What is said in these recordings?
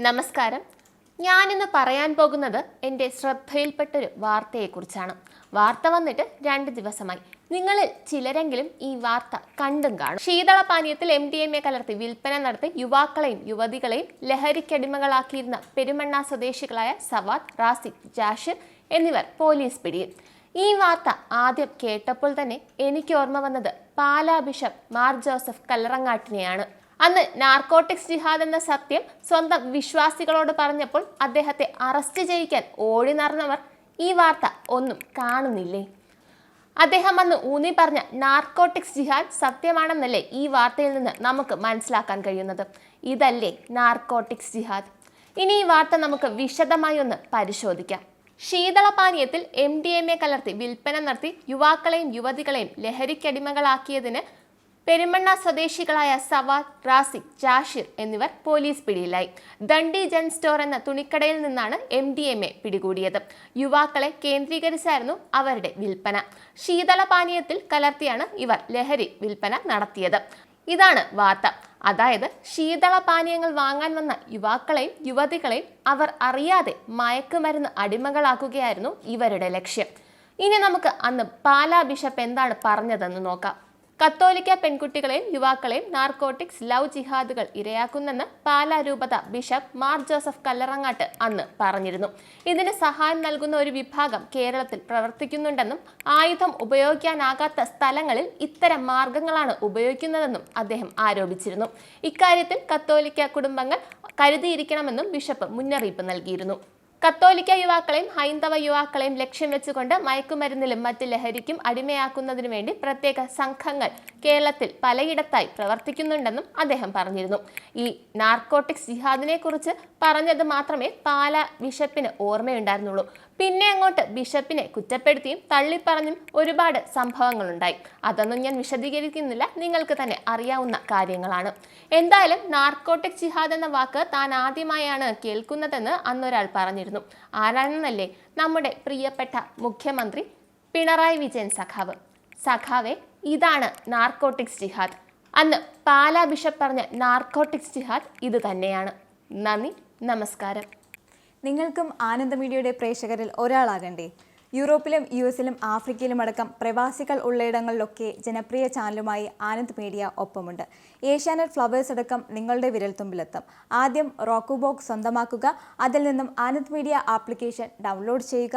നമസ്കാരം. ഞാനിന്ന് പറയാൻ പോകുന്നത് എൻ്റെ ശ്രദ്ധയിൽപ്പെട്ടൊരു വാർത്തയെക്കുറിച്ചാണ്. വാർത്ത വന്നിട്ട് 2 ദിവസമായി. നിങ്ങളിൽ ചിലരെങ്കിലും ഈ വാർത്ത കണ്ടും കാണും. ശീതളപാനീയത്തിൽ MDMA കലർത്തി വിൽപ്പന നടത്തി യുവാക്കളെയും യുവതികളെയും ലഹരിക്കടിമകളാക്കിയിരുന്ന പെരുമണ്ണ സ്വദേശികളായ സവാദ്, റാസിഖ്, ജാഷിർ എന്നിവർ പോലീസ് പിടിയിൽ. ഈ വാർത്ത ആദ്യം കേട്ടപ്പോൾ തന്നെ എനിക്ക് ഓർമ്മ വന്നത് പാലാ ബിഷപ്പ് മാർ ജോസഫ് കല്ലറങ്ങാട്ടിനെയാണ്. അന്ന് നാർക്കോട്ടിക്സ് ജിഹാദ് എന്ന സത്യം സ്വന്തം വിശ്വാസികളോട് പറഞ്ഞപ്പോൾ അദ്ദേഹത്തെ അറസ്റ്റ് ചെയ്യിക്കാൻ ഓടി നടന്നവർ ഈ വാർത്ത ഒന്നും കാണുന്നില്ലേ? അദ്ദേഹം അന്ന് ഊന്നി പറഞ്ഞ നാർക്കോട്ടിക്സ് ജിഹാദ് സത്യമാണെന്നല്ലേ ഈ വാർത്തയിൽ നിന്ന് നമുക്ക് മനസ്സിലാക്കാൻ കഴിയുന്നത്? ഇതല്ലേ നാർക്കോട്ടിക്സ് ജിഹാദ്? ഇനി ഈ വാർത്ത നമുക്ക് വിശദമായി ഒന്ന് പരിശോധിക്കാം. ശീതളപാനീയത്തിൽ MDMA കലർത്തി വിൽപ്പന നടത്തി യുവാക്കളെയും യുവതികളെയും ലഹരിക്കടിമകളാക്കിയതിന് പെരുമണ്ണ സ്വദേശികളായ സവാദ്, റാസിഖ്, ജാഷിർ എന്നിവർ പോലീസ് പിടിയിലായി. ദണ്ഡി ജൻ സ്റ്റോർ എന്ന തുണിക്കടയിൽ നിന്നാണ് MDMA പിടികൂടിയത്. യുവാക്കളെ കേന്ദ്രീകരിച്ചായിരുന്നു അവരുടെ വിൽപ്പന. ശീതളപാനീയത്തിൽ കലർത്തിയാണ് ഇവർ ലഹരി വിൽപ്പന നടത്തിയത്. ഇതാണ് വാർത്ത. അതായത് ശീതളപാനീയങ്ങൾ വാങ്ങാൻ വന്ന യുവാക്കളെയും യുവതികളെയും അവർ അറിയാതെ മയക്കുമരുന്ന് അടിമകളാക്കുകയായിരുന്നു ഇവരുടെ ലക്ഷ്യം. ഇനി നമുക്ക് അന്ന് പാലാ ബിഷപ്പ് എന്താണ് പറഞ്ഞതെന്ന് നോക്കാം. കത്തോലിക്ക പെൺകുട്ടികളെയും യുവാക്കളെയും നാർക്കോട്ടിക്സ് ലവ് ജിഹാദുകൾ ഇരയാക്കുന്നെന്ന് പാലാ രൂപത ബിഷപ്പ് മാർ ജോസഫ് കല്ലറങ്ങാട്ട് അന്ന് പറഞ്ഞിരുന്നു. ഇതിന് സഹായം നൽകുന്ന ഒരു വിഭാഗം കേരളത്തിൽ പ്രവർത്തിക്കുന്നുണ്ടെന്നും ആയുധം ഉപയോഗിക്കാനാകാത്ത സ്ഥലങ്ങളിൽ ഇത്തരം മാർഗങ്ങളാണ് ഉപയോഗിക്കുന്നതെന്നും അദ്ദേഹം ആരോപിച്ചിരുന്നു. ഇക്കാര്യത്തിൽ കത്തോലിക്ക കുടുംബങ്ങൾ കരുതിയിരിക്കണമെന്നും ബിഷപ്പ് മുന്നറിയിപ്പ് നൽകിയിരുന്നു. കത്തോലിക്ക യുവാക്കളെയും ഹൈന്ദവ യുവാക്കളെയും ലക്ഷ്യം വെച്ചുകൊണ്ട് മയക്കുമരുന്നിലും മറ്റ് ലഹരിക്കും അടിമയാക്കുന്നതിനു വേണ്ടി പ്രത്യേക സംഘങ്ങൾ കേരളത്തിൽ പലയിടത്തായി പ്രവർത്തിക്കുന്നുണ്ടെന്നും അദ്ദേഹം പറഞ്ഞിരുന്നു. ഈ നാർക്കോട്ടിക്സ് ജിഹാദിനെ കുറിച്ച് പറഞ്ഞത് മാത്രമേ പാലാ ബിഷപ്പിന് ഓർമ്മയുണ്ടായിരുന്നുള്ളൂ. പിന്നെ അങ്ങോട്ട് ബിഷപ്പിനെ കുറ്റപ്പെടുത്തിയും തള്ളിപ്പറഞ്ഞും ഒരുപാട് സംഭവങ്ങളുണ്ടായി. അതൊന്നും ഞാൻ വിശദീകരിക്കുന്നില്ല, നിങ്ങൾക്ക് തന്നെ അറിയാവുന്ന കാര്യങ്ങളാണ്. എന്തായാലും നാർക്കോട്ടിക് ജിഹാദ് എന്ന വാക്ക് താൻ ആദ്യമായാണ് കേൾക്കുന്നതെന്ന് അന്നൊരാൾ പറഞ്ഞിരുന്നു. ആരാണെന്നല്ലേ? നമ്മുടെ പ്രിയപ്പെട്ട മുഖ്യമന്ത്രി പിണറായി വിജയൻ സഖാവ്. സഖാവെ, ഇതാണ് നാർക്കോട്ടിക്സ് ജിഹാദ്. അന്ന് പാലാ ബിഷപ്പ് പറഞ്ഞ നാർക്കോട്ടിക്സ് ജിഹാദ് ഇത് തന്നെയാണ്. നന്ദി, നമസ്കാരം. നിങ്ങൾക്കും ആനന്ദ മീഡിയയുടെ പ്രേക്ഷകരിൽ ഒരാളാകണ്ടേ? യൂറോപ്പിലും US ലും ആഫ്രിക്കയിലും അടക്കം പ്രവാസികൾ ഉള്ളയിടങ്ങളിലൊക്കെ ജനപ്രിയ ചാനലുമായി ആനന്ദ് മീഡിയ ഒപ്പമുണ്ട്. ഏഷ്യാനെറ്റ് ഫ്ലവേഴ്സ് അടക്കം നിങ്ങളുടെ വിരൽത്തുമ്പിലെത്തും. ആദ്യം റോക്കു ബോക്സ് സ്വന്തമാക്കുക. അതിൽ നിന്നും ആനന്ദ് മീഡിയ ആപ്ലിക്കേഷൻ ഡൗൺലോഡ് ചെയ്യുക,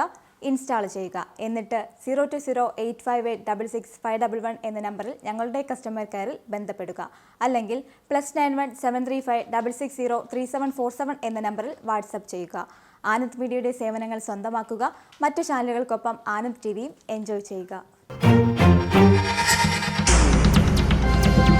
ഇൻസ്റ്റാൾ ചെയ്യുക. എന്നിട്ട് 02085866511 എന്ന നമ്പറിൽ ഞങ്ങളുടെ കസ്റ്റമർ കെയറിൽ ബന്ധപ്പെടുക. അല്ലെങ്കിൽ +91 735 660 3747 എന്ന നമ്പറിൽ വാട്സപ്പ് ചെയ്യുക. ആനന്ദ് മീഡിയയുടെ സേവനങ്ങൾ സ്വന്തമാക്കുക. മറ്റു ചാനലുകൾക്കൊപ്പം ആനന്ദ് TVയും എൻജോയ് ചെയ്യുക.